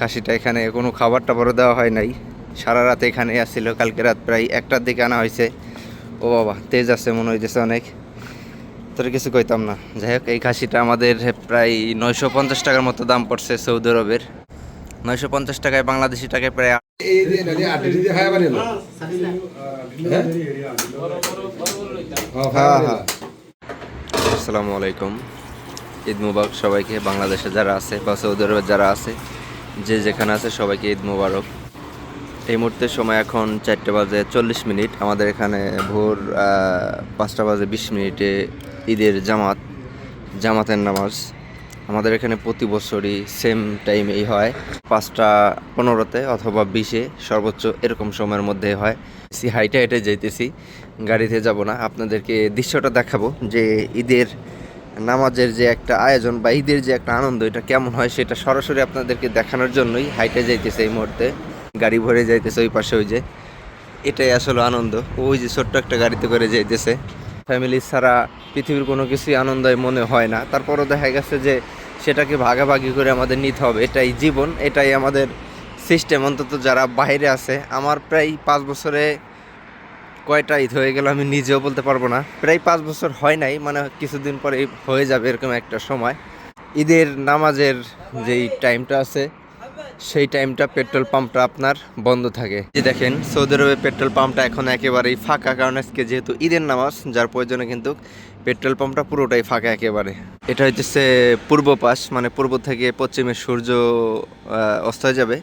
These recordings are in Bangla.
খাসিটা এখানে কোনো খাবার টাবারও দেওয়া হয় নাই, সারা রাত এখানে আসছিল। কালকে রাত প্রায় 1টার দিকে আনা হয়েছে। ও বাবা, তেজ আছে মনে হইতেছে অনেক, তোর কিছু কইতাম না। যাই হোক, এই খাসিটা আমাদের প্রায় 950 টাকার মতো দাম পড়ছে সৌদি আরবের। 950 টাকায় বাংলাদেশি টাকায় প্রায় হ্যাঁ হ্যাঁ। আসসালামু আলাইকুম, ঈদ মুবারক সবাইকে। বাংলাদেশে যারা আছে বা সৌদি আরবে যারা আছে, যে যেখানে আছে সবাইকে ঈদ মুবারক। এই মুহূর্তে সময় এখন 4:40। আমাদের এখানে ভোর 5:20 ঈদের জামাতের নামাজ। আমাদের এখানে প্রতি বছরই সেম টাইমেই হয়, 5:15 অথবা 20 সর্বোচ্চ এরকম সময়ের মধ্যে হয়। হাইটে হেঁটে যাইতেছি, গাড়িতে যাব না। আপনাদেরকে দৃশ্যটা দেখাবো যে ঈদের নামাজের যে একটা আয়োজন বা ঈদের যে একটা আনন্দ, এটা কেমন হয় সেটা সরাসরি আপনাদেরকে দেখানোর জন্যই হাইটে যাইতেছে। এই মুহূর্তে গাড়ি ভরে যাইতেছে ওই পাশে, ওই যে এটাই আসলে আনন্দ। ওই যে ছোট্ট একটা গাড়িতে করে যাইতেছে। ফ্যামিলি ছাড়া পৃথিবীর কোনো কিছুই আনন্দই মনে হয় না। তারপরও দেখা গেছে যে সেটাকে ভাগাভাগি করে আমাদের নিতে হবে, এটাই জীবন, এটাই আমাদের সিস্টেম। অন্তত যারা বাইরে আছে, আমার প্রায় 5 বছরে কয়টা ঈদ হয়ে গেল আমি নিজেও বলতে পারবো না। প্রায় 5 বছর হয় নাই, মানে কিছুদিন পরে হয়ে যাবে এরকম একটা সময়। ঈদের নামাজের যেই টাইমটা আছে সেই টাইমটা পেট্রোল পাম্পটা আপনার বন্ধ থাকে। যে দেখেন সৌদি আরবে পেট্রোল পাম্পটা এখন একেবারেই ফাঁকা, কারণ আজকে যেহেতু ঈদের নামাজ, যার প্রয়োজনে কিন্তু পেট্রোল পাম্পটা পুরোটাই ফাঁকা একেবারে। এটা হচ্ছে পূর্ব পাশ, মানে পূর্ব থেকে পশ্চিমে সূর্য অস্ত হয়ে যাবে,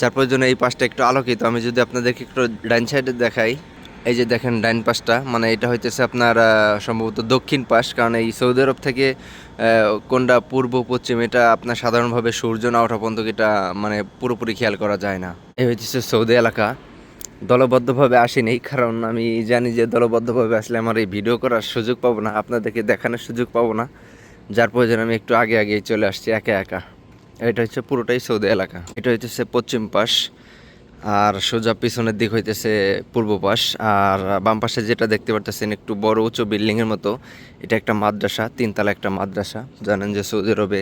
যার প্রয়োজনে এই পাশটা একটু আলোকিত। আমি যদি আপনাদেরকে একটু ডাইন সাইডে দেখাই, এই যে দেখেন ডাইন পাশটা, মানে এটা হইতেছে আপনার সম্ভবত দক্ষিণ পাশ, কারণ এই সৌদি আরব থেকে কোনটা পূর্ব পশ্চিম এটা আপনার সাধারণভাবে সূর্য না ওঠা পর্যন্ত এটা মানে পুরোপুরি খেয়াল করা যায় না। এই হচ্ছে সৌদি এলাকা। দলবদ্ধভাবে আসিনি, কারণ আমি জানি যে দলবদ্ধভাবে আসলে আমার এই ভিডিও করার সুযোগ পাবো না, আপনাদেরকে দেখানোর সুযোগ পাবো না, যার প্রয়োজন আমি একটু আগে আগেই চলে আসছি একা একা। এটা হচ্ছে পুরোটাই সৌদি এলাকা। এটা হইতেছে পশ্চিম পাশ, আর সোজা পিছনের দিক হইতেছে পূর্ব পাশ। আর বাম পাশে যেটা দেখতে পারতেছেন একটু বড় উঁচু বিল্ডিংয়ের মতো, এটা একটা মাদ্রাসা, 3তলা একটা মাদ্রাসা। জানেন যে সৌদি আরবে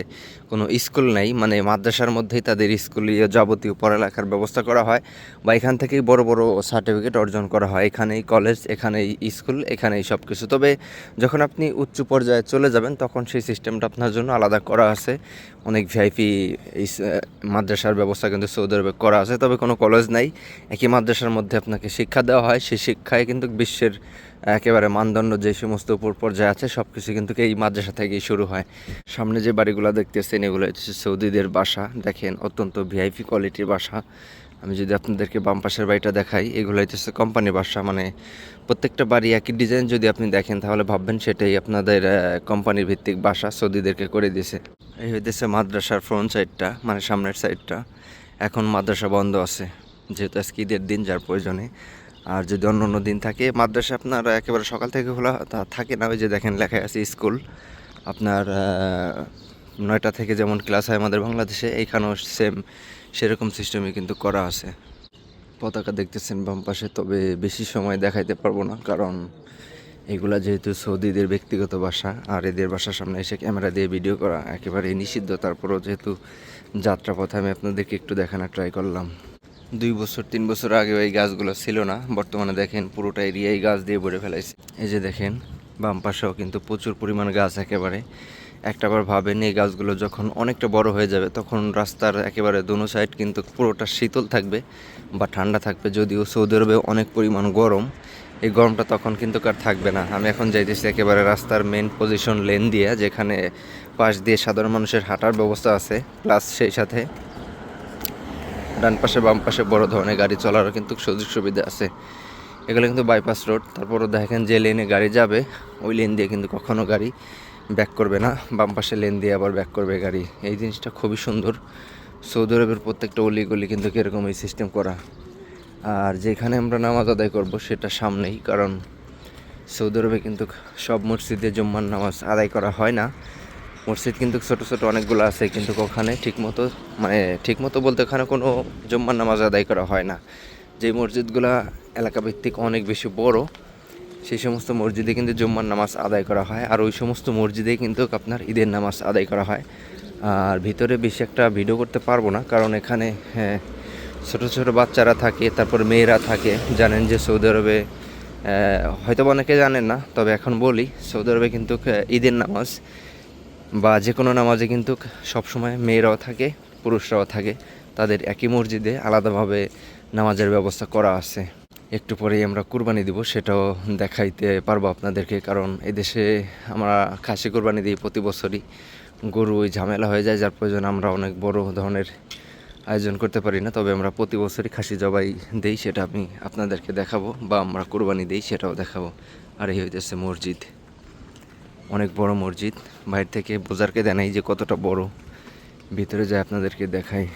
কোনো স্কুল নেই, মানে মাদ্রাসার মধ্যেই তাদের স্কুলীয় যাবতীয় পড়ালেখার ব্যবস্থা করা হয়, বা এখান থেকেই বড় বড় সার্টিফিকেট অর্জন করা হয়। এখানেই কলেজ, এখানেই স্কুল, এখানেই সব কিছু। তবে যখন আপনি উচ্চ পর্যায়ে চলে যাবেন তখন সেই সিস্টেমটা আপনার জন্য আলাদা করা আছে। অনেক ভিআইপি এই মাদ্রাসার ব্যবস্থা কিন্তু সৌদি আরবে করা আছে। তবে কোনো কলেজ নাই, একই মাদ্রাসার মধ্যে আপনাকে শিক্ষা দেওয়া হয়। সেই শিক্ষায় কিন্তু বিশ্বের একেবারে মানদণ্ড যে সমস্ত উপর পর্যায়ে আছে সব কিছু কিন্তু এই মাদ্রাসা থেকেই শুরু হয়। সামনে যে বাড়িগুলো দেখতেছেন এগুলো হচ্ছে সৌদিদের বাসা। দেখেন অত্যন্ত ভিআইপি কোয়ালিটির বাসা। আমি যদি আপনাদেরকে বাম পাশের বাড়িটা দেখাই, এগুলো হচ্ছে কোম্পানি বাসা, মানে প্রত্যেকটা বাড়ি একই ডিজাইন যদি আপনি দেখেন তাহলে ভাববেন সেটাই আপনাদের কোম্পানির ভিত্তিক বাসা সৌদিদেরকে করে দিয়েছে। এই হইতেছে মাদ্রাসার ফ্রন্ট সাইডটা, মানে সামনের সাইডটা। এখন মাদ্রাসা বন্ধ আছে যেহেতু আজকে ঈদের দিন, যার প্রয়োজনে। আর যদি অন্য অন্য দিন থাকে মাদ্রাসা আপনার একেবারে সকাল থেকে খোলা থাকে না। ওই যে দেখেন লেখা আছে স্কুল, আপনার 9টা থেকে যেমন ক্লাস হয় আমাদের বাংলাদেশে, এইখানেও সেম সেরকম সিস্টেমই কিন্তু করা আছে। পতাকা দেখতেছেন বাম পাশে, তবে বেশি সময় দেখাইতে পারবো না, কারণ এগুলা যেহেতু সৌদিদের ব্যক্তিগত বাসা, আর এদের বাসার সামনে এসে ক্যামেরা দিয়ে ভিডিও করা একেবারে নিষিদ্ধ। তারপরেও যেহেতু যাত্রাপথে আমি আপনাদেরকে একটু দেখানোর ট্রাই করলাম। 2 বছর 3 বছর আগে এই গাছগুলো ছিল না, বর্তমানে দেখেন পুরোটা এরিয়াই গাছ দিয়ে ভরে ফেলাইছে। এই যে দেখেন বাম পাশেও কিন্তু প্রচুর পরিমাণ গাছ একেবারে। একটাবার ভাবেন এই গাছগুলো যখন অনেকটা বড় হয়ে যাবে তখন রাস্তার একেবারে দোনো সাইড কিন্তু পুরোটা শীতল থাকবে বা ঠান্ডা থাকবে। যদিও সৌদি আরবে অনেক পরিমাণ গরম, এই গরমটা তখন কিন্তু আর থাকবে না। আমি এখন যাইতেছি একেবারে রাস্তার মেন পজিশন লেন দিয়ে, যেখানে পাশ দিয়ে সাধারণ মানুষের হাঁটার ব্যবস্থা আছে, প্লাস সেই সাথে ডান পাশে বাম পাশে বড় ধরনের গাড়ি চলারও কিন্তু সুযোগ সুবিধা আছে। এগুলো কিন্তু বাইপাস রোড। তারপরও দেখেন যে লেনে গাড়ি যাবে ওই লেন দিয়ে কিন্তু কখনো গাড়ি ব্যাক করবে না, বাম পাশে লেন দিয়ে আবার ব্যাক করবে গাড়ি। এই জিনিসটা খুবই সুন্দর। সৌদি আরবের প্রত্যেকটা অলিগলি কিন্তু এরকম এই সিস্টেম করা। আর যেখানে আমরা নামাজ আদায় করব সেটা সামনেই, কারণ সৌদি আরবে কিন্তু সব মসজিদে জুম্মার নামাজ আদায় করা হয় না। মসজিদ কিন্তু ছোটো ছোটো অনেকগুলো আছে, কিন্তু ওখানে ঠিকমতো, মানে ঠিকমতো বলতে ওখানে কোনো জুম্মার নামাজ আদায় করা হয় না। যে মসজিদগুলো এলাকাভিত্তিক অনেক বেশি বড়, সেই সমস্ত মসজিদে কিন্তু জুম্মার নামাজ আদায় করা হয়, আর ওই সমস্ত মসজিদেই কিন্তু আপনার ঈদের নামাজ আদায় করা হয়। আর ভিতরে বেশি একটা ভিডিও করতে পারবো না, কারণ এখানে ছোটো ছোটো বাচ্চারা থাকে, তারপর মেয়েরা থাকে। জানেন যে সৌদি আরবে হয়তো অনেকে জানেন না, তবে এখন বলি, সৌদি আরবে কিন্তু ঈদের নামাজ বা যে কোনো নামাজে কিন্তু সবসময় মেয়েরাও থাকে, পুরুষরাও থাকে। তাদের একই মসজিদে আলাদাভাবে নামাজের ব্যবস্থা করা আছে। একটু পরেই আমরা কুরবানি দিব, সেটাও দেখাইতে পারবো আপনাদেরকে, কারণ এদেশে আমরা খাসি কুরবানি দিই প্রতি বছরই। গরু ওই ঝামেলা হয়ে যায়, যার প্রয়োজন আমরা অনেক বড় ধরনের আয়োজন করতে পারি না। তবে আমরা প্রতি বছরই খাসি জবাই দিই, সেটা আমি আপনাদেরকে দেখাবো, বা আমরা কুরবানি দিই সেটাও দেখাবো। আর এই হইতেছে মসজিদ, অনেক বড় মসজিদ। বাইরে থেকে বোঝারকে দেয় নাই যে কতটা বড়, ভিতরে যায় আপনাদেরকে দেখাই।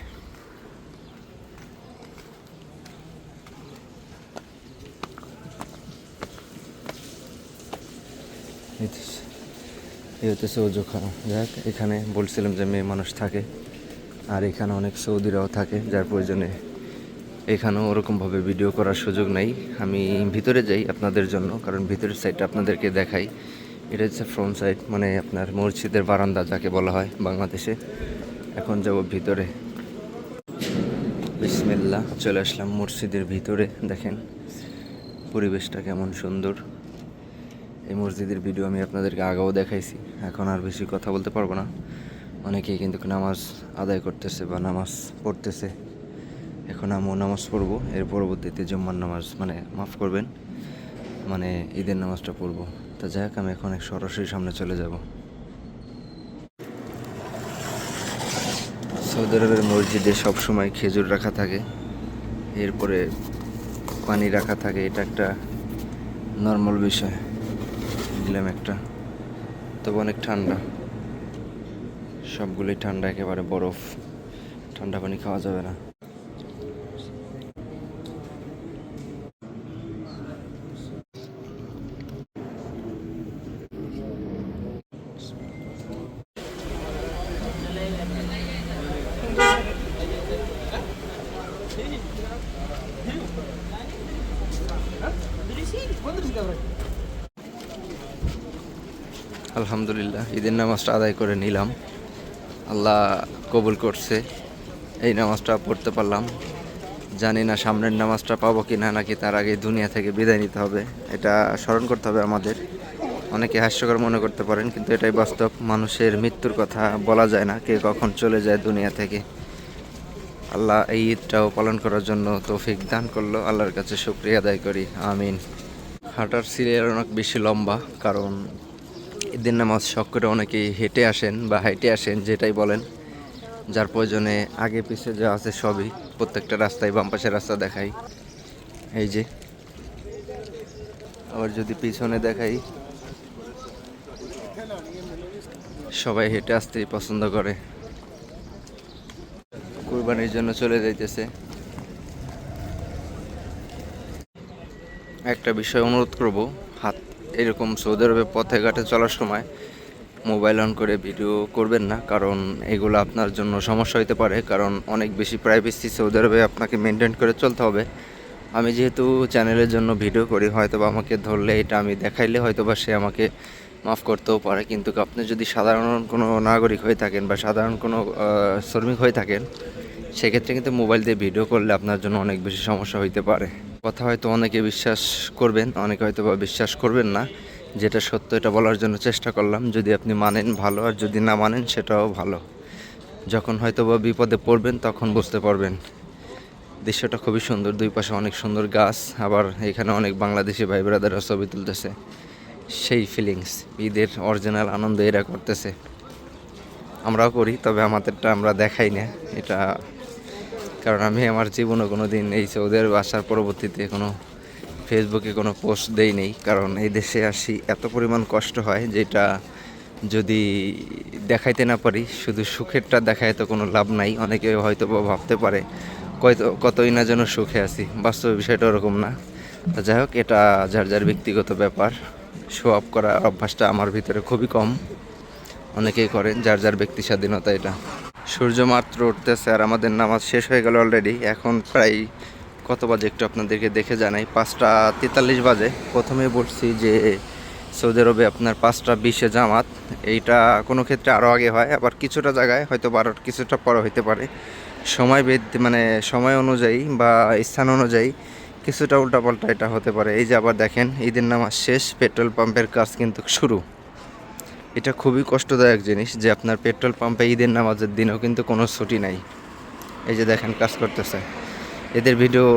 এই হইতেছে ওজোখানা। যাক, এখানে বলছিলাম যে মেয়ে মানুষ থাকে, আর এখানে অনেক সৌদিরাও থাকে, যার প্রয়োজনে এখানেও ওরকমভাবে ভিডিও করার সুযোগ নেই। আমি ভিতরে যাই আপনাদের জন্য, কারণ ভিতরের সাইডটা আপনাদেরকে দেখাই। এটা হচ্ছে ফ্রন্ট সাইড, মানে আপনার মসজিদের বারান্দা যাকে বলা হয় বাংলাদেশে। এখন যাব ভিতরে। বিসমিল্লাহ, চলে আসলাম মসজিদের ভিতরে। দেখেন পরিবেশটা কেমন সুন্দর। এই মসজিদের ভিডিও আমি আপনাদেরকে আগেও দেখাইছি, এখন আর বেশি কথা বলতে পারবো না। অনেকেই কিন্তু নামাজ আদায় করতেছে বা নামাজ পড়তেছে। এখন আমিও নামাজ পড়বো, এর পরবর্তীতে জুম্মার নামাজ, মানে মাফ করবেন, মানে ঈদের নামাজটা পড়বো। তা যাই হোক, আমি এখন সরাসরি সামনে চলে যাব। সৌদি আরবের মসজিদে সবসময় খেজুর রাখা থাকে, এরপরে পানি রাখা থাকে। এটা একটা নর্মাল বিষয়। দিলাম একটা, তবে অনেক ঠান্ডা, সবগুলোই ঠান্ডা, একেবারে বরফ। ঠান্ডা পানি খাওয়া যাবে না। আলহামদুলিল্লাহ, ঈদের নামাজটা আদায় করে নিলাম। আল্লাহ কবুল করছে, এই নামাজটা পড়তে পারলাম। জানি না সামনের নামাজটা পাবো কি না, নাকি তার আগে দুনিয়া থেকে বিদায় নিতে হবে, এটা স্মরণ করতে হবে আমাদের। অনেকে হাস্যকর মনে করতে পারেন, কিন্তু এটাই বাস্তব। মানুষের মৃত্যুর কথা বলা যায় না, কে কখন চলে যায় দুনিয়া থেকে। আল্লাহ এই ঈদটাও পালন করার জন্য তৌফিক দান করলো, আল্লাহর কাছে শুকরিয়া আদায় করি, আমিন। হাঁটার সিরিয়াল অনেক বেশি লম্বা, কারণ ঈদের নামাজ শখ করে অনেকেই হেঁটে আসেন বা হাইটে আসেন, যেটাই বলেন। যার প্রয়োজনে আগে পিছে যা আছে সবই, প্রত্যেকটা রাস্তায় বাম পাশের রাস্তা দেখাই। এই যে, আবার যদি পিছনে দেখাই, সবাই হেঁটে আসতেই পছন্দ করে। কুরবানির জন্য চলে যাইতেছে। একটা বিষয় অনুরোধ করব, হাত এরকম সৌদি আরবে পথে ঘাটে চলার সময় মোবাইল অন করে ভিডিও করবেন না, কারণ এগুলো আপনার জন্য সমস্যা হতে পারে। কারণ অনেক বেশি প্রাইভেসি সৌদি আরবে আপনাকে মেনটেন করে চলতে হবে। আমি যেহেতু চ্যানেলের জন্য ভিডিও করি, হয়তো বা আমাকে ধরলে, এটা আমি দেখাইলে হয়তো বা সে আমাকে মাফ করতেও পারে। কিন্তু আপনি যদি সাধারণ কোনো নাগরিক হয়ে থাকেন বা সাধারণ কোনো শ্রমিক হয়ে থাকেন, সেক্ষেত্রে কিন্তু মোবাইল দিয়ে ভিডিও করলে আপনার জন্য অনেক বেশি সমস্যা হইতে পারে। কথা হয়তো অনেকে বিশ্বাস করবেন, অনেকে হয়তো বা বিশ্বাস করবেন না। যেটা সত্য এটা বলার জন্য চেষ্টা করলাম। যদি আপনি মানেন ভালো, আর যদি না মানেন সেটাও ভালো। যখন হয়তো বা বিপদে পড়বেন তখন বুঝতে পারবেন। দৃশ্যটা খুবই সুন্দর, দুই পাশে অনেক সুন্দর গাছ, আবার এখানে অনেক বাংলাদেশি ভাই ব্রাদাররা ছবি তুলতেছে। সেই ফিলিংস, ঈদের অরিজিনাল আনন্দ এরা করতেছে, আমরাও করি, তবে আমাদেরটা আমরা দেখাই না এটা। কারণ আমি আমার জীবনে কোনো দিন এই সৌদি আরবে আসার পরবর্তীতে কোনো ফেসবুকে কোনো পোস্ট দেই নেই, কারণ এই দেশে আসি এত পরিমাণ কষ্ট হয়, যেটা যদি দেখাইতে না পারি, শুধু সুখেরটা দেখায় তো কোনো লাভ নাই। অনেকে হয়তো ভাবতে পারে কতই না যেন সুখে আছি, বাস্তব বিষয়টা ওরকম না। তা যাই হোক, এটা যার যার ব্যক্তিগত ব্যাপার। শো অফ করার অভ্যাসটা আমার ভিতরে খুবই কম, অনেকেই করেন, যার যার ব্যক্তি স্বাধীনতা এটা। সূর্য মাত্র উঠতেছে আর আমাদের নামাজ শেষ হয়ে গেল অলরেডি। এখন প্রায় কত বাজে একটু আপনাদেরকে দেখে জানাই, 5টা 43 বাজে। প্রথমে বলছি যে সৌদি আরবে আপনার 5টা 20-এ জামাত। এইটা কোনো ক্ষেত্রে আরও আগে হয়, আবার কিছুটা জায়গায় হয়তো 12 কিছুটা পরে হইতে পারে। মানে সময় অনুযায়ী বা স্থান অনুযায়ী কিছুটা উল্টাপাল্টা এটা হতে পারে। এই যে আবার দেখেন ঈদের নামাজ শেষ, পেট্রোল পাম্পের কাজ কিন্তু শুরু। এটা খুবই কষ্টদায়ক জিনিস যে আপনার পেট্রোল পাম্পে ঈদের নামাজের দিনেও কিন্তু কোনো ছুটি নাই। এই যে দেখেন কাজ করতেছে। এদের ভিডিও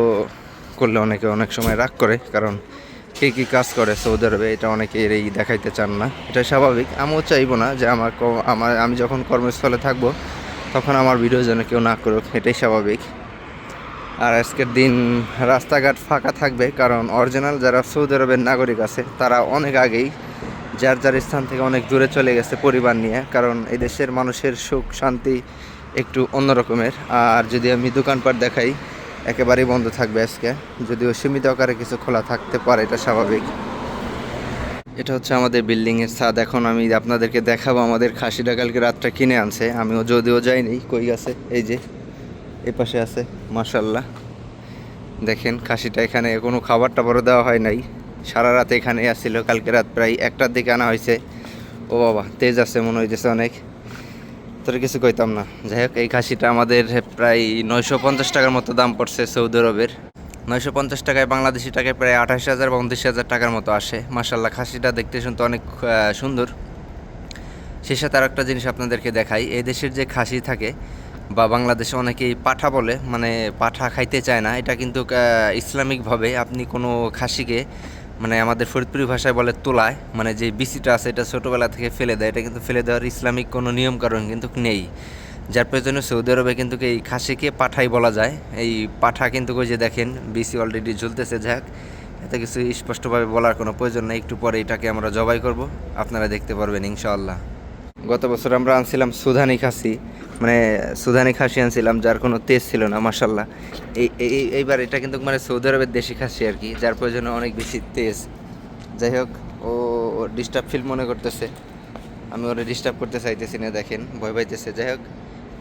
করলে অনেকে অনেক সময় রাগ করে, কারণ কে কী কাজ করে সৌদি আরবে এটা অনেকে এই দেখাইতে চান না। এটা স্বাভাবিক, আমিও চাইবো না যে আমি যখন কর্মস্থলে থাকবো তখন আমার ভিডিও যেন কেউ না করুক, এটাই স্বাভাবিক। আর আজকের দিন রাস্তাঘাট ফাঁকা থাকবে, কারণ অরিজিনাল যারা সৌদি আরবের নাগরিক আছে তারা অনেক আগেই যার যার স্থান থেকে অনেক দূরে চলে গেছে পরিবার নিয়ে, কারণ এই দেশের মানুষের সুখ শান্তি একটু অন্যরকমের। আর যদি আমি দোকানপাট দেখাই, একেবারেই বন্ধ থাকবে আজকে, যদিও সীমিত আকারে কিছু খোলা থাকতে পারে, এটা স্বাভাবিক। এটা হচ্ছে আমাদের বিল্ডিংয়ের ছাদ। এখন আমি আপনাদেরকে দেখাবো আমাদের খাসিটা কালকে রাতটা কিনে আনছে, আমিও যদিও যাইনি। কই গেছে? এই যে এই পাশে আছে, মাশাল্লাহ। দেখেন খাসিটা, এখানে কোনো খাবার টাবারও দেওয়া হয় নাই, সারা রাত এখানেই আসছিল। কালকে রাত প্রায় 1টার দিকে আনা হয়েছে। ও বাবা, তেজ আছে মনে হইতেছে অনেক, তোর কিছু কইতাম না। যাই হোক, এই খাসিটা আমাদের প্রায় 950 টাকার মতো দাম পড়ছে সৌদি আরবের। 950 টাকায় বাংলাদেশি টাকায় প্রায় 28,000 বা 29,000 টাকার মতো আসে। মাশাল্লাহ, খাসিটা দেখতে শুনতে অনেক সুন্দর। সেই সাথে আর একটা জিনিস আপনাদেরকে দেখাই, এই দেশের যে খাসি থাকে বা বাংলাদেশে অনেকেই পাঠা বলে, মানে পাঠা খাইতে চায় না। এটা কিন্তু ইসলামিকভাবে আপনি কোনো খাসিকে, মানে আমাদের ফরিদপুরি ভাষায় বলে তোলায়, মানে যে বিচিটা আছে এটা ছোটোবেলা থেকে ফেলে দেয়। এটা কিন্তু ফেলে দেওয়ার ইসলামিক কোনো নিয়মকানুন কিন্তু নেই, যার প্রয়োজনে সৌদি আরবে কিন্তু এই খাসিকে পাঠাই বলা যায়। এই পাঠা কিন্তু ওই যে দেখেন বিসি অলরেডি ঝুলতেছে। যাক, এতে কিছু স্পষ্টভাবে বলার কোনো প্রয়োজন নেই, একটু পরে এটাকে আমরা জবাই করব, আপনারা দেখতে পারবেন ইনশাআল্লাহ। গত বছর আমরা আনছিলাম সুদানি খাসি, মানে সুদানি খাসি আনছিলাম, যার কোনো তেজ ছিল না। মাশাল্লাহ, এইবার এটা কিন্তু মানে সৌদি আরবের দেশি খাসি আর কি, যার প্রয়োজনে অনেক বেশি তেজ। যাই হোক, ও ডিস্টার্ব ফিল মনে করতেছে, আমি ওরা ডিস্টার্ব করতে চাইতেছি না, দেখেন ভয় পাইতেছে। যাই হোক,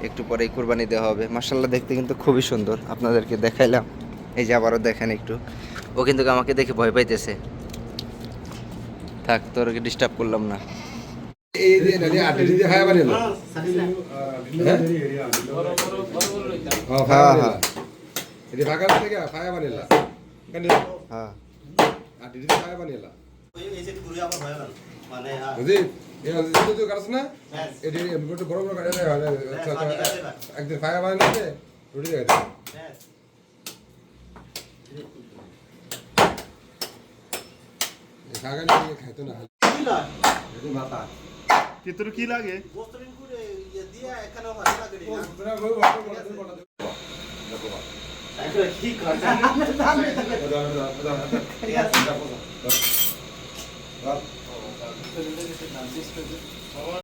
একটু পরেই কুরবানি দেওয়া হবে। মাশাল্লাহ, দেখতে কিন্তু খুবই সুন্দর, আপনাদেরকে দেখাইলাম। এই যে আবারও দেখেন একটু, ও কিন্তু আমাকে দেখে ভয় পাইতেছে। থাক, তোরকে ডিস্টার্ব করলাম না। এই যে নদী আটে দিতে হয় মানে না হ্যাঁ হ্যাঁ এটি ফাঁকা থেকে ফায়া বানিলা কেন হ্যাঁ, আটে দিতে ফায়া বানিলা বুঝি এই তো কারছ না এটি একটু বড় বড় গাড়ি হয় একদিন ফায়া বানাইলে রুটি দেয় ফাঁকা নিয়ে খাইতো না মাথা তোর কি লাগে ঠিক আছে